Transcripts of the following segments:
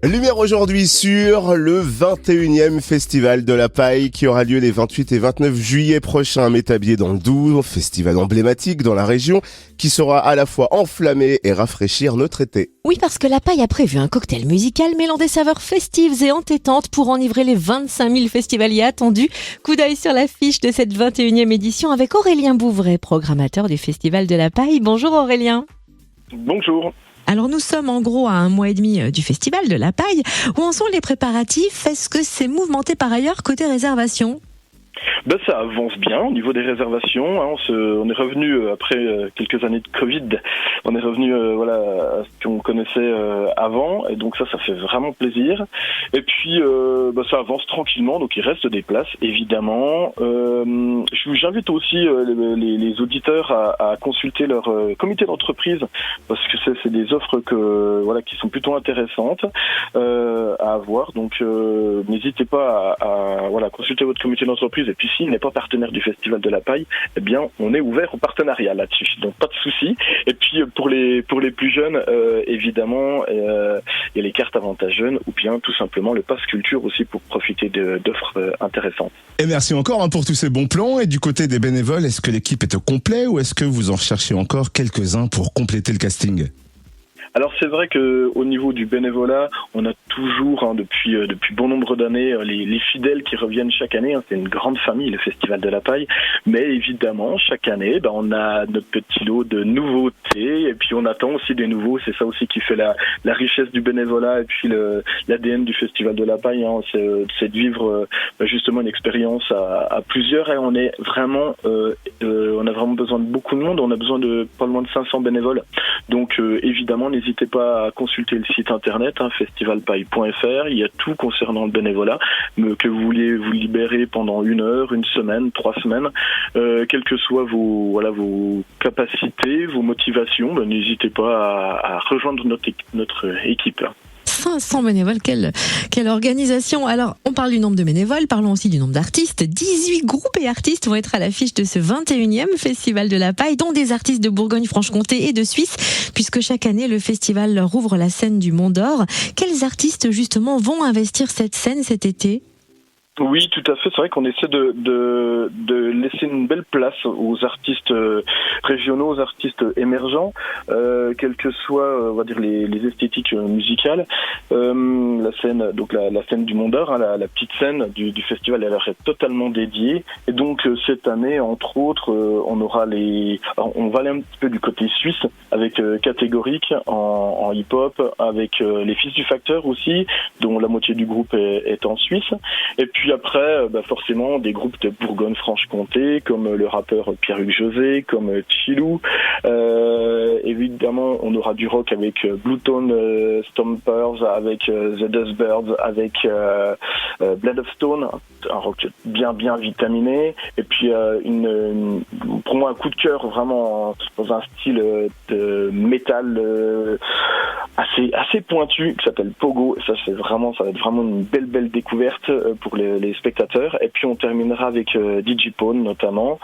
Lumière aujourd'hui sur le 21e Festival de la Paille qui aura lieu les 28 et 29 juillet prochains à Métabier dans le Doubs, festival emblématique dans la région qui saura à la fois enflammer et rafraîchir notre été. Oui, parce que la Paille a prévu un cocktail musical mêlant des saveurs festives et entêtantes pour enivrer les 25 000 festivaliers attendus. Coup d'œil sur l'affiche de cette 21e édition avec Aurélien Bouvray, programmateur du Festival de la Paille. Bonjour Aurélien. Bonjour. Alors nous sommes en gros à 1 mois et demi du Festival de la Paille. Où en sont les préparatifs ? Est-ce que c'est mouvementé par ailleurs côté réservation ? Ça avance bien au niveau des réservations. On est revenu après quelques années de Covid. On est revenu à ce qu'on connaissait avant, et donc ça fait vraiment plaisir. Et puis ça avance tranquillement, donc il reste des places évidemment. J'invite aussi les auditeurs à consulter leur comité d'entreprise, parce que c'est des offres qui sont plutôt intéressantes à avoir. Donc n'hésitez pas à consulter votre comité d'entreprise. Et puis s'il n'est pas partenaire du Festival de la Paille, eh bien on est ouvert au partenariat là-dessus, donc pas de souci. Et puis pour les plus jeunes, évidemment, il y a les cartes avantages jeunes, ou bien tout simplement le pass culture aussi pour profiter d'offres intéressantes. Et merci encore pour tous ces bons plans. Et du côté des bénévoles, est-ce que l'équipe est au complet ou est-ce que vous en recherchez encore quelques-uns pour compléter le casting ? Alors c'est vrai que au niveau du bénévolat, on a toujours depuis bon nombre d'années les fidèles qui reviennent chaque année. C'est une grande famille, le Festival de la Paille. Mais évidemment, chaque année, on a notre petit lot de nouveautés, et puis on attend aussi des nouveaux. C'est ça aussi qui fait la richesse du bénévolat, et puis l'ADN du Festival de la Paille. C'est de vivre justement une expérience à plusieurs. Et on est vraiment, on a vraiment besoin de beaucoup de monde. On a besoin de pas loin de 500 bénévoles. Donc évidemment, n'hésitez pas à consulter le site internet festivalpaille.fr. Il y a tout concernant le bénévolat, que vous vouliez vous libérer pendant 1 heure, 1 semaine, 3 semaines, quelles que soient vos capacités, vos motivations, n'hésitez pas à rejoindre notre équipe. 500 bénévoles, quelle organisation. Alors, on parle du nombre de bénévoles, parlons aussi du nombre d'artistes. 18 groupes et artistes vont être à l'affiche de ce 21e Festival de la Paille, dont des artistes de Bourgogne-Franche-Comté et de Suisse, puisque chaque année, le festival leur ouvre la scène du Mont d'Or. Quels artistes, justement, vont investir cette scène cet été ? Oui, tout à fait. C'est vrai qu'on essaie de laisser une belle place aux artistes régionaux, aux artistes émergents, quelles que soient, on va dire, les esthétiques musicales. La scène du Mont d'Or, la petite scène du festival, elle est totalement dédiée. Et donc cette année, entre autres, on va aller un petit peu du côté suisse avec Catégorique en hip-hop, avec les Fils du Facteur aussi, dont la moitié du groupe est en Suisse. Et puis après, forcément, des groupes de Bourgogne-Franche-Comté, comme le rappeur Pierre-Hugues José, comme Chilou. Évidemment, on aura du rock avec Bluetone Stompers, avec The Dustbirds, avec Blood of Stone, un rock bien vitaminé. Et puis, pour moi, un coup de cœur vraiment dans un style de métal assez pointu, qui s'appelle Pogo. Et ça va être vraiment une belle découverte pour les spectateurs. Et puis on terminera avec Digipone notamment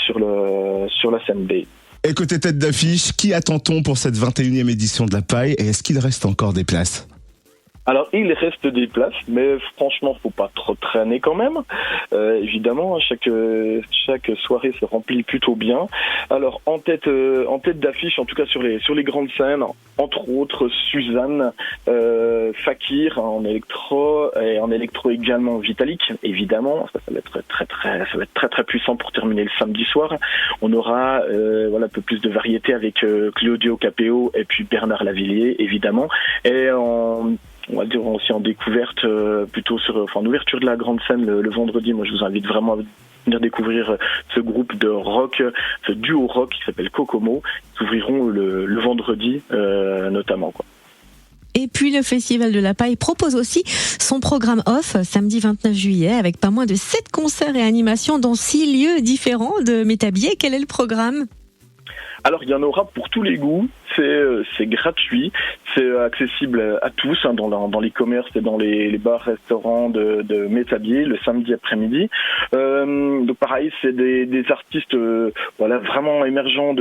sur la scène B. Et côté tête d'affiche, qui attend-on pour cette 21e édition de la Paille et est-ce qu'il reste encore des places ? Alors il reste des places, mais franchement faut pas trop traîner quand même. Évidemment, chaque soirée se remplit plutôt bien. Alors en tête d'affiche, en tout cas sur les grandes scènes, entre autres Suzanne, Fakir en électro, et en électro également Vitalik, évidemment. Ça va être très puissant pour terminer le samedi soir. On aura un peu plus de variété avec Claudio Capéo et puis Bernard Lavillier évidemment, et on va dire aussi en découverte, plutôt en ouverture de la grande scène le vendredi. Moi, je vous invite vraiment à venir découvrir ce groupe de rock, ce duo rock qui s'appelle Kokomo. Ils ouvriront le vendredi, notamment, quoi. Et puis le Festival de la Paille propose aussi son programme off samedi 29 juillet avec pas moins de 7 concerts et animations dans 6 lieux différents de Métabier. Quel est le programme ? Alors il y en aura pour tous les goûts, c'est gratuit, c'est accessible à tous dans les commerces et dans les bars, restaurants de Métabier le samedi après-midi. Donc pareil, c'est des artistes vraiment émergents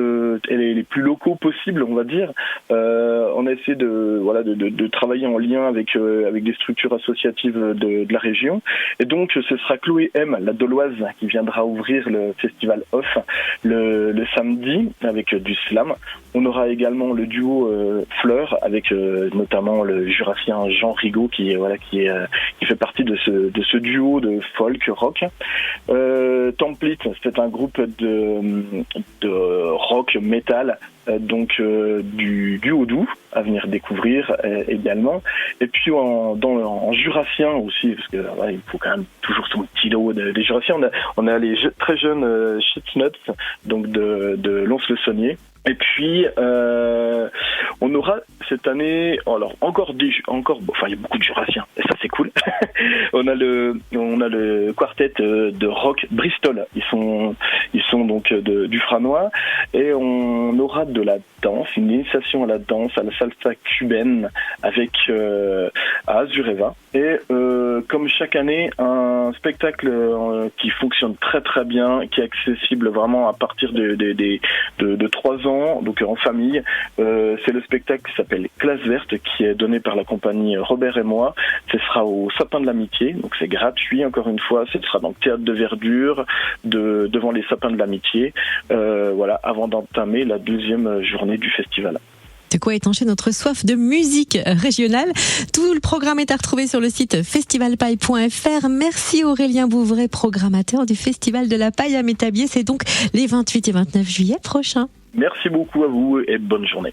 les plus locaux possibles, on va dire. On a essayé de travailler en lien avec des structures associatives de la région. Et donc ce sera Chloé M, la Doloise, qui viendra ouvrir le festival Off le samedi avec du slam. On aura également le duo Fleur avec notamment le jurassien Jean Rigaud qui fait partie de ce duo de folk rock. Template, c'est un groupe de rock metal, donc du Haut-Doubs à venir découvrir également. Et puis en jurassien aussi, parce que il faut quand même toujours son petit lot des jurassiens. On a les très jeunes Shitnuts, donc de Lons-le-Saunier. Et puis on aura cette année, alors il y a beaucoup de jurassiens et ça c'est cool. on a le quartet de rock Bristol. Ils sont donc du Franois, et on aura de la danse, une initiation à la danse, à la salsa cubaine avec à Azureva. Et comme chaque année, un spectacle qui fonctionne très très bien, qui est accessible vraiment à partir de 3 ans, donc en famille. C'est le spectacle qui s'appelle Classe Verte, qui est donné par la compagnie Robert et moi. Ce sera au Sapin de l'Amitié, donc c'est gratuit encore une fois. Ce sera dans le théâtre de Verdure, devant les Sapins de l'Amitié, avant d'entamer la 2e journée du festival. De quoi étancher notre soif de musique régionale. Tout le programme est à retrouver sur le site festivalpaille.fr. Merci Aurélien Bouvray, programmateur du Festival de la Paille à Métabier. C'est donc les 28 et 29 juillet prochains. Merci beaucoup à vous et bonne journée.